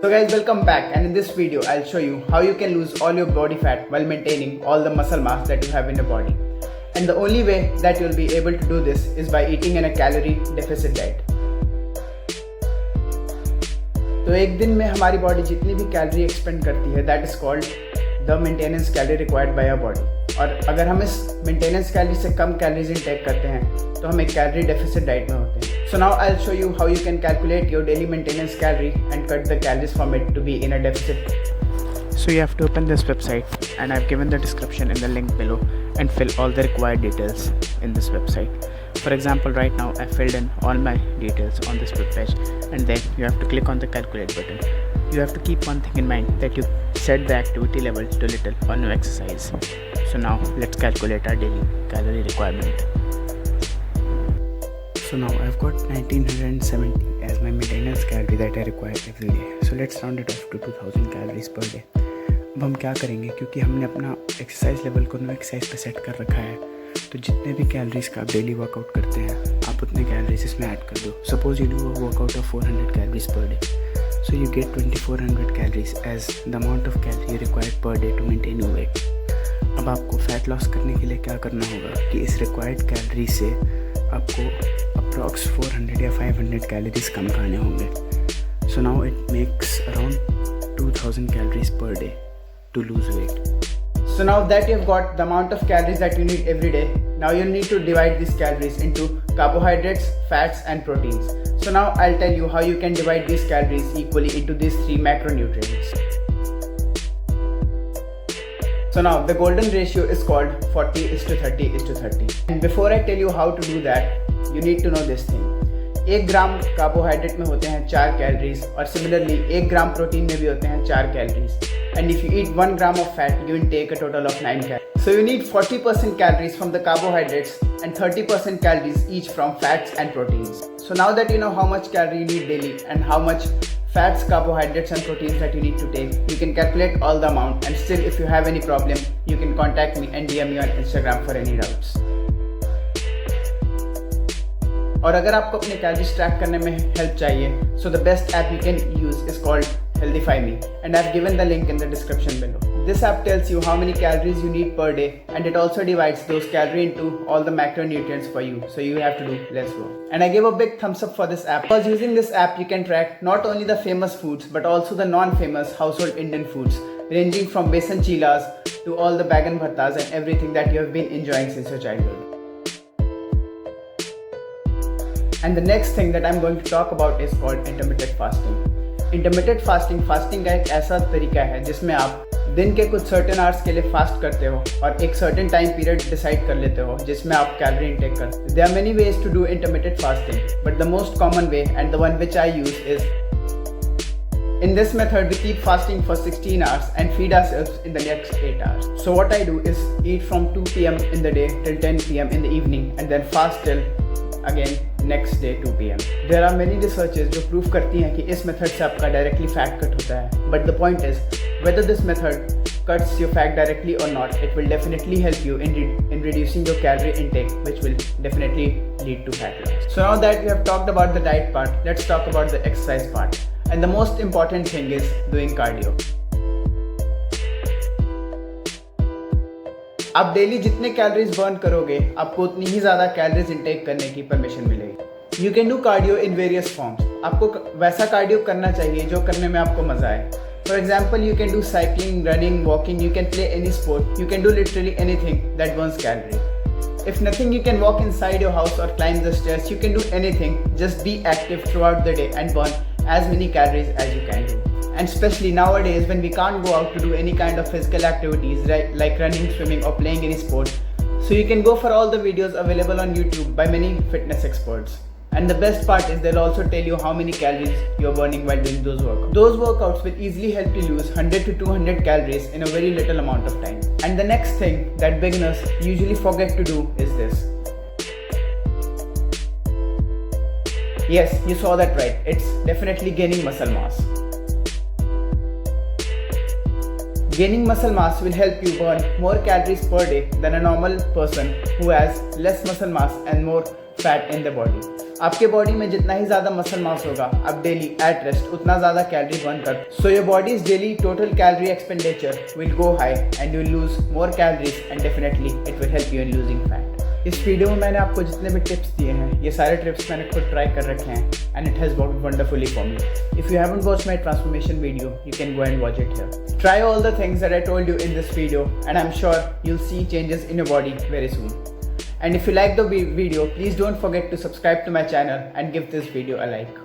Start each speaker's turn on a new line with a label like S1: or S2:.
S1: So guys, welcome back, and in this video I'll show you how you can lose all your body fat while maintaining all the muscle mass that you have in your body. And the only way that you'll be able to do this is by eating in a calorie deficit diet. तो एक दिन में हमारी body जितनी भी calorie expend करती है that is called the maintenance calorie required by our body. और अगर हम इस मेंटेनेंस कैलोरी से कम कैलोरीज इनटेक करते हैं तो हम एक कैलोरी डेफिसिट डाइट में होते हैं. So now I'll show you how you can calculate your daily maintenance calorie and cut the calories from it to be in a deficit.
S2: So you have to open this website, and I've given the description in the link below, and fill all the required details in this website. For example, right now I filled in all my details on this web page, and then you have to click on the calculate button. You have to keep one thing in mind, that you set the activity level to little or no exercise. So now let's calculate our daily calorie requirement. So now I've got 1970 as my maintenance calorie that I require every day. So let's round it off to 2000 calories per day. अब हम क्या करेंगे, क्योंकि हमने अपना exercise level को no exercise पे set कर रखा है, तो जितने भी कैलोरीज का आप डेली वर्कआउट करते हैं आप उतने कैलोरीज इसमें ऐड कर दो. Suppose you do a workout of 400 calories per day, so you get 2400 calories as the amount of calorie required per day to maintain your weight. अब आपको फैट लॉस करने के लिए क्या करना होगा कि इस रिक्वायर्ड कैलोरी से आपको अप्रॉक्स 400 या 500 कैलोरीज कम खाने होंगे. So now it makes around 2000 calories per day to lose weight.
S1: So now that you've got the amount of calories that you need every day, now you need to divide these calories into carbohydrates, fats and proteins. So now I'll tell you how you can divide these calories equally into these three macronutrients. So now the golden ratio is called 40:30:30. And before I tell you how to do that, you need to know this thing. 1 gram carbohydrate में होते हैं 4 calories, और similarly 1 gram protein में भी होते हैं 4 calories. And if you eat 1 gram of fat, you will take a total of 9 calories. So you need 40% calories from the carbohydrates and 30% calories each from fats and proteins. So now that you know how much calorie you need daily and how much fats, carbohydrates and proteins that you need to take, you can calculate all the amount, and still if you have any problem, you can contact me and DM me on Instagram for any doubts. और अगर आपको अपने calories track करने में help चाहिए, so the best app you can use is called Healthify Me, and I've given the link in the description below. This app tells you how many calories you need per day, and it also divides those calories into all the macronutrients for you, so you have to do less work. And I give a big thumbs up for this app, because using this app you can track not only the famous foods but also the non-famous household Indian foods, ranging from besan chilas to all the bagan bhartas and everything that you have been enjoying since your childhood. And the next thing that I'm going to talk about is called intermittent fasting. Intermittent fasting का एक ऐसा तरीका है जिसमें आप दिन के कुछ सर्टेन आवर्स के लिए फास्ट करते हो और एक सर्टेन टाइम पीरियड डिसाइड कर लेते हो जिसमें आप कैलोरी इनटेक करते हो. There are many ways to do intermittent fasting, but the most common way and the one which I use is in this method we keep fasting for 16 hours and feed ourselves in the next 8 hours. So what I do is eat from 2 p.m. in the day till 10 p.m. in the evening and then fast till again next day 2 p.m. There are many researches जो prove करती हैं कि इस method से आपका directly fat cut होता है. But the point is whether this method cuts your fat directly or not, it will definitely help you in reducing your calorie intake, which will definitely lead to fat loss. So now that we have talked about the diet part, let's talk about the exercise part. And the most important thing is doing cardio. आप daily जितने calories burn करोगे आपको उतनी ही ज़्यादा calories intake करने की permission मिलेगी. You can do cardio in various forms. आपको वैसा कार्डियो करना चाहिए जो करने में आपको मज़ा आए. For example you can do cycling, running, walking, you can play any sport, you can do literally anything that Burns calorie. If nothing, you can walk inside your house or climb the stairs. You can do anything. Just be active throughout the day and burn as many calories as you can do. And especially nowadays when we can't go out to do any kind of physical activities like running, swimming or playing any sport. So you can go for all the videos available on YouTube by many fitness experts. And the best part is they'll also tell you how many calories you're burning while doing those workouts. Those workouts will easily help you lose 100 to 200 calories in a very little amount of time. And the next thing that beginners usually forget to do is this. Yes, you saw that right. It's definitely gaining muscle mass. Gaining muscle mass will help you burn more calories per day than a normal person who has less muscle mass and more fat in their body. आपके body में जितना ही ज़्यादा muscle mass होगा, आप daily at rest उतना ज़्यादा calorie burn कर, so your bodies daily total calorie expenditure will go high and you will lose more calories and definitely it will help you in losing fat. इस video में मैंने आपको जितने भी tips दिए हैं, ये सारे टिप्स मैंने खुद ट्राई कर रखे हैं and it has worked wonderfully for me. If you haven't watched my transformation video, you can go and watch it here. Try all the things that I told you in this video and I'm sure you'll see changes in your body very soon. And if you like the video, please don't forget to subscribe to my channel and give this video a like.